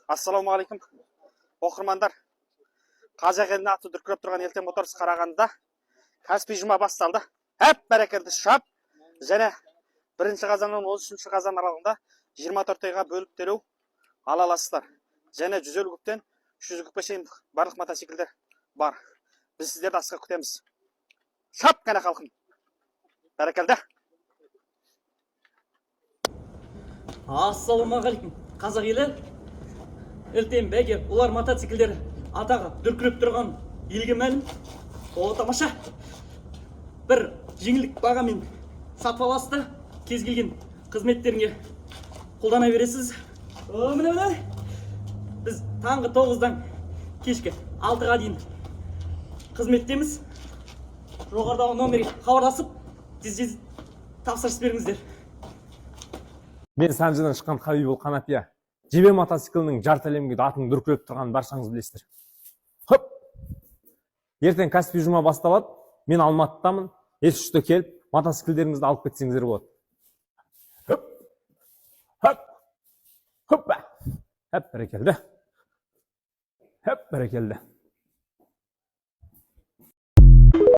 Ассалаумағалейкум, оқырмандар. Қазақ еліне аты дүркіреп тұрған Елтем Моторс Қарағандыда кәсіби жұма басталды. Әп бәрекелді шап. Және 1 қазаннан 13 қазан аралығында 24 айға бөліп төлеу ала аласыздар. Және 150 көптен 300 көпке шейін барлық мотоциклдер бар. Біз сіздерді асыға күтеміз. Шап қана халқым. Бәрекелді. Ассалаумағалейкум, қазақ елі. Елтем бәке, олар мотоциклдер атағы дүркіреп тұрған елге мәлім. О, тамаша. Бір жеңілдік бағамен сатып аласыздар, кез келген қызметтеріңе қолдана бересіз. Міне. Біз таңғы 9-дан кешкі 6-ға дейін қызметтеміз. Жоғарыдағы номерге хабарласып, тез тапсырыс беріңіздер. Мен Санжыдан шыққан Хабибул Қанапия. Жебе мотоциклінің жарты әлемге атын дүркіреп тұрған баршаңыз білесіздер. Хоп! Ертең кәсіби жұма басталады. Мен Алматыдамын. Ес-үшті келіп, мотоциклдеріңізді алып кетсеңіздер болады. Хоп! Хоп! Хоппа! Хоп, бәрекелді. Хоп, бәрекелді.